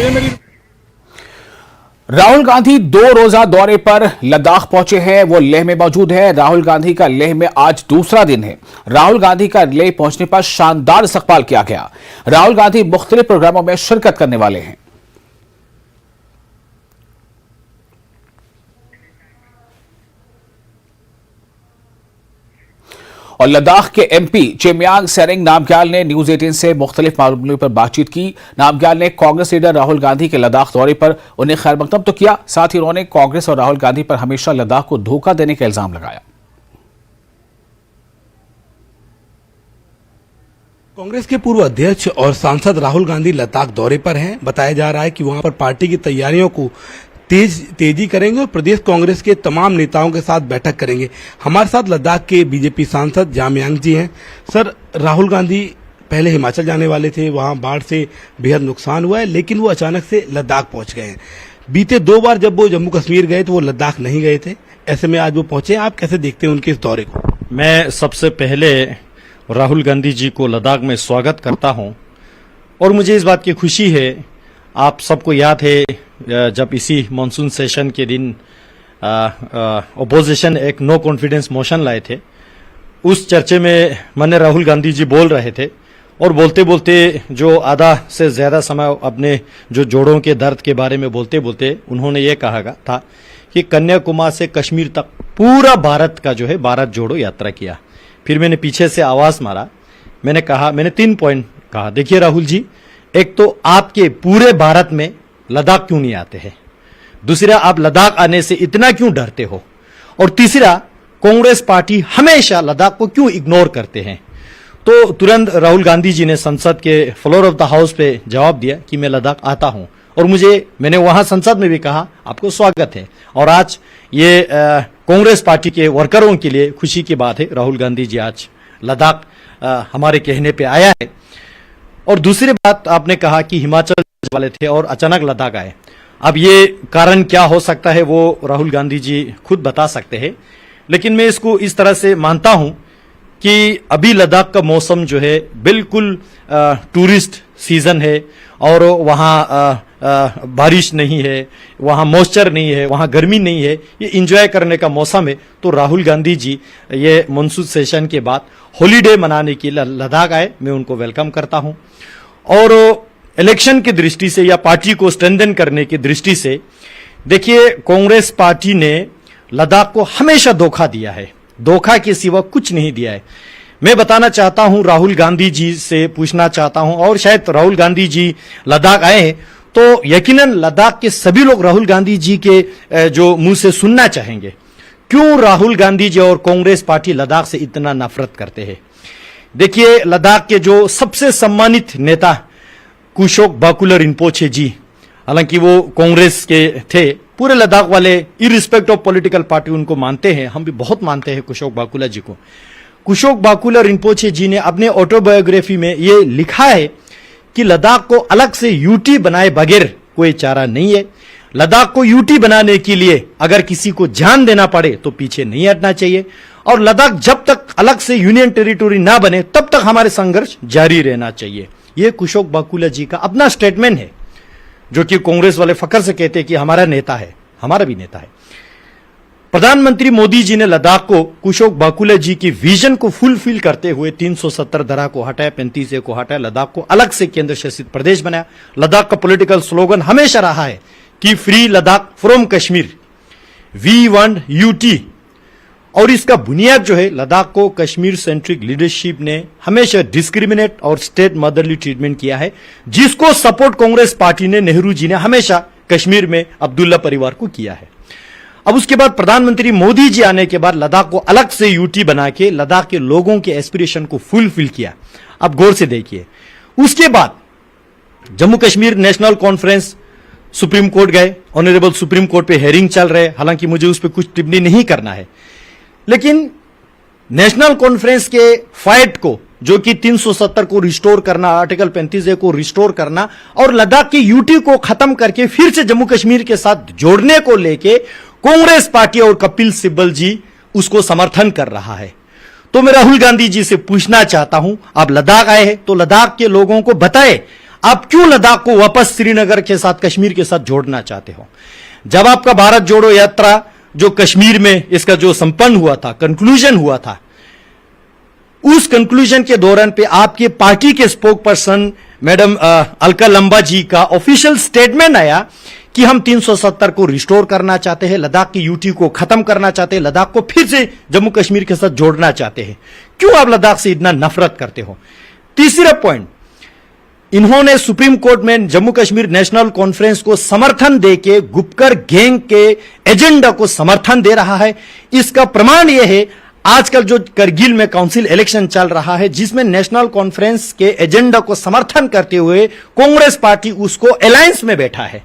तो ये मेरी। राहुल गांधी 2 रोजा दौरे पर लद्दाख पहुंचे हैं। वो लेह में मौजूद है। राहुल गांधी का लेह में आज दूसरा दिन है। राहुल गांधी का लेह पहुंचने पर शानदार इस्तकबाल किया गया। राहुल गांधी मुख्तलिफ प्रोग्रामों में शिरकत करने वाले हैं। और लद्दाख के एमपी चिमयांग सेरिंग नामग्याल ने न्यूज 18 से मुख्तलिफ मामलों पर बातचीत की। नामग्याल ने कांग्रेस लीडर राहुल गांधी के लद्दाख दौरे पर उन्हें खैर मकदम तो किया, साथ ही उन्होंने कांग्रेस और राहुल गांधी पर हमेशा लद्दाख को धोखा देने का इल्जाम लगाया। कांग्रेस के पूर्व अध्यक्ष और सांसद राहुल गांधी लद्दाख दौरे पर हैं। बताया जा रहा है कि वहां पर पार्टी की तैयारियों को तेजी करेंगे और प्रदेश कांग्रेस के तमाम नेताओं के साथ बैठक करेंगे। हमारे साथ लद्दाख के बीजेपी सांसद जामयांग जी हैं। सर, राहुल गांधी पहले हिमाचल जाने वाले थे, वहां बाढ़ से बेहद नुकसान हुआ है, लेकिन वो अचानक से लद्दाख पहुंच गए हैं। बीते 2 बार जब वो जम्मू कश्मीर गए तो वो लद्दाख नहीं गए थे, ऐसे में आज वो पहुंचे। आप कैसे देखते हैं उनके इस दौरे को? मैं सबसे पहले राहुल गांधी जी को लद्दाख में स्वागत करता हूं और मुझे इस बात की खुशी है, आप सबको याद है जब इसी मानसून सेशन के दिन अपोजिशन एक नो कॉन्फिडेंस मोशन लाए थे, उस चर्चे में माननीय राहुल गांधी जी बोल रहे थे और बोलते बोलते जो आधा से ज्यादा समय अपने जो जोड़ों के दर्द के बारे में बोलते बोलते उन्होंने ये कहा था कि कन्याकुमारी से कश्मीर तक पूरा भारत का जो है भारत जोड़ो यात्रा किया। फिर मैंने पीछे से आवाज मारा, मैंने 3 पॉइंट कहा। देखिए राहुल जी, एक तो आपके पूरे भारत में लद्दाख क्यों नहीं आते हैं, दूसरा आप लद्दाख आने से इतना क्यों डरते हो, और तीसरा कांग्रेस पार्टी हमेशा लद्दाख को क्यों इग्नोर करते हैं। तो तुरंत राहुल गांधी जी ने संसद के फ्लोर ऑफ द हाउस पे जवाब दिया कि मैं लद्दाख आता हूं और मैंने वहां संसद में भी कहा आपको स्वागत है। और आज ये कांग्रेस पार्टी के वर्करों के लिए खुशी की बात है, राहुल गांधी जी आज लद्दाख हमारे कहने पे आया है। और दूसरी बात, आपने कहा कि हिमाचल वाले थे और अचानक लद्दाख आए। अब ये कारण क्या हो सकता है वो राहुल गांधी जी खुद बता सकते हैं, लेकिन मैं इसको इस तरह से मानता हूं कि अभी लद्दाख का मौसम जो है बिल्कुल टूरिस्ट सीजन है और वहां बारिश नहीं है, वहां मॉइस्चर नहीं है, वहां गर्मी नहीं है, ये एंजॉय करने का मौसम है। तो राहुल गांधी जी ये मानसून सेशन के बाद हॉलीडे मनाने के लिए लद्दाख आए, मैं उनको वेलकम करता हूं। और इलेक्शन की दृष्टि से या पार्टी को स्ट्रेंथन करने की दृष्टि से देखिए, कांग्रेस पार्टी ने लद्दाख को हमेशा धोखा दिया है, धोखा के सिवा कुछ नहीं दिया है। मैं बताना चाहता हूं, राहुल गांधी जी से पूछना चाहता हूं, और शायद राहुल गांधी जी लद्दाख आए तो यकीनन लद्दाख के सभी लोग राहुल गांधी जी के जो मुंह से सुनना चाहेंगे, क्यों राहुल गांधी जी और कांग्रेस पार्टी लद्दाख से इतना नफरत करते हैं। देखिए, लद्दाख के जो सबसे सम्मानित नेता कुशोक बाकुला रिम्पोछे जी, हालांकि वो कांग्रेस के थे, पूरे लद्दाख वाले इरिस्पेक्ट ऑफ पॉलिटिकल पार्टी उनको मानते हैं, हम भी बहुत मानते हैं कुशोक बाकुला जी को। कुशोक बाकुला रिम्पोछे जी ने अपने ऑटोबायोग्राफी में ये लिखा है कि लद्दाख को अलग से यूटी बनाए बगैर कोई चारा नहीं है। लद्दाख को यूटी बनाने के लिए अगर किसी को जान देना पड़े तो पीछे नहीं हटना चाहिए, और लद्दाख जब तक अलग से यूनियन टेरिटोरी ना बने तब तक हमारे संघर्ष जारी रहना चाहिए। यह कुशोक बाकुला जी का अपना स्टेटमेंट है, जो कि कांग्रेस वाले फखर से कहते हैं कि हमारा नेता है, हमारा भी नेता है। प्रधानमंत्री मोदी जी ने लद्दाख को कुशोक बाकुला जी की विजन को फुलफिल करते हुए 370 धारा को हटाया, 35A को हटाया, लद्दाख को अलग से केंद्र शासित प्रदेश बनाया। लद्दाख का पॉलिटिकल स्लोगन हमेशा रहा है कि free Ladakh from Kashmir, we want UT. और इसका बुनियाद जो है, लद्दाख को कश्मीर सेंट्रिक लीडरशिप ने हमेशा डिस्क्रिमिनेट और स्टेट मदरली ट्रीटमेंट किया है, जिसको सपोर्ट कांग्रेस पार्टी ने, नेहरू जी ने हमेशा कश्मीर में अब्दुल्ला परिवार को किया है। अब उसके बाद प्रधानमंत्री मोदी जी आने के बाद लद्दाख को अलग से यूटी बना के लद्दाख के लोगों के एस्पिरेशन को फुलफिल किया। अब गौर से देखिए, उसके बाद Jammu Kashmir national conference supreme court गए, ऑनरेबल सुप्रीम कोर्ट पे हेयरिंग चल रहे, हालांकि मुझे उस पर कुछ टिप्पणी नहीं करना है, लेकिन नेशनल कॉन्फ्रेंस के फाइट को, जो कि 370 को रिस्टोर करना, आर्टिकल 35A को रिस्टोर करना और लद्दाख की यूटी को खत्म करके फिर से जम्मू कश्मीर के साथ जोड़ने को लेके कांग्रेस पार्टी और कपिल सिब्बल जी उसको समर्थन कर रहा है। तो मैं राहुल गांधी जी से पूछना चाहता हूं, आप लद्दाख आए हैं तो लद्दाख के लोगों को बताएं आप क्यों लद्दाख को वापस श्रीनगर के साथ, कश्मीर के साथ जोड़ना चाहते हो? जब आपका भारत जोड़ो यात्रा जो कश्मीर में इसका जो संपन्न हुआ था, कंक्लूजन हुआ था, उस कंक्लूजन के दौरान पे आपके पार्टी के स्पोक पर्सन मैडम अलका लंबा जी का ऑफिशियल स्टेटमेंट आया कि हम 370 को रिस्टोर करना चाहते हैं, लद्दाख की यूटी को खत्म करना चाहते हैं, लद्दाख को फिर से जम्मू कश्मीर के साथ जोड़ना चाहते हैं। क्यों आप लद्दाख से इतना नफरत करते हो? तीसरा पॉइंट, इन्होंने सुप्रीम कोर्ट में जम्मू कश्मीर नेशनल कॉन्फ्रेंस को समर्थन देके गुपकर गैंग के एजेंडा को समर्थन दे रहा है। इसका प्रमाण यह है, आजकल जो करगिल में काउंसिल इलेक्शन चल रहा है, जिसमें नेशनल कॉन्फ्रेंस के एजेंडा को समर्थन करते हुए कांग्रेस पार्टी उसको अलायंस में बैठा है।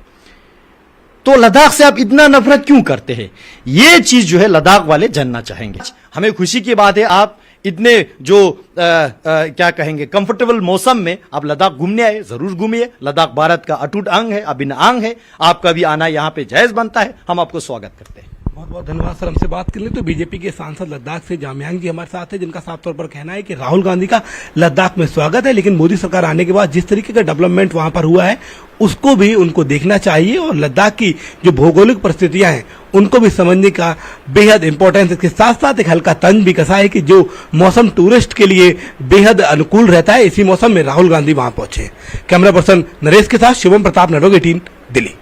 तो लद्दाख से आप इतना नफरत क्यों करते हैं? यह चीज जो है लद्दाख वाले जानना चाहेंगे। हमें खुशी की बात है, आप इतने जो क्या कहेंगे कंफर्टेबल मौसम में आप लद्दाख घूमने आए, जरूर घूमिए। लद्दाख भारत का अटूट अंग है, अभिन्न अंग है। आपका भी आना यहां पे जायज बनता है। हम आपको स्वागत करते हैं। बहुत बहुत धन्यवाद सर, हमसे बात करने। तो बीजेपी के सांसद लद्दाख से जामयांग जी हमारे साथ है, जिनका साफ तौर पर कहना है कि राहुल गांधी का लद्दाख में स्वागत है, लेकिन मोदी सरकार आने के बाद जिस तरीके का डेवलपमेंट वहां पर हुआ है उसको भी उनको देखना चाहिए, और लद्दाख की जो भौगोलिक परिस्थितियां हैं उनको भी समझने का बेहद इंपॉर्टेंस। इसके साथ साथ एक हल्का तंज भी कसा है कि जो मौसम टूरिस्ट के लिए बेहद अनुकूल रहता है, इसी मौसम में राहुल गांधी वहां पहुंचे। कैमरा पर्सन नरेश के साथ शिवम प्रताप, नेटवर्क 18, दिल्ली।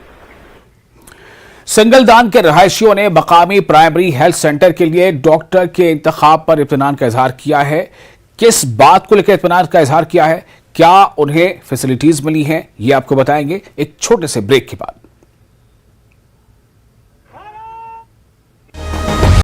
सिंगलदान के रहायशियों ने मकामी प्राइमरी हेल्थ सेंटर के लिए डॉक्टर के इंतखाब पर इत्मीनान का इजहार किया है। किस बात को लेकर इत्मीनान का इजहार किया है, क्या उन्हें फैसिलिटीज मिली हैं, ये आपको बताएंगे एक छोटे से ब्रेक के बाद।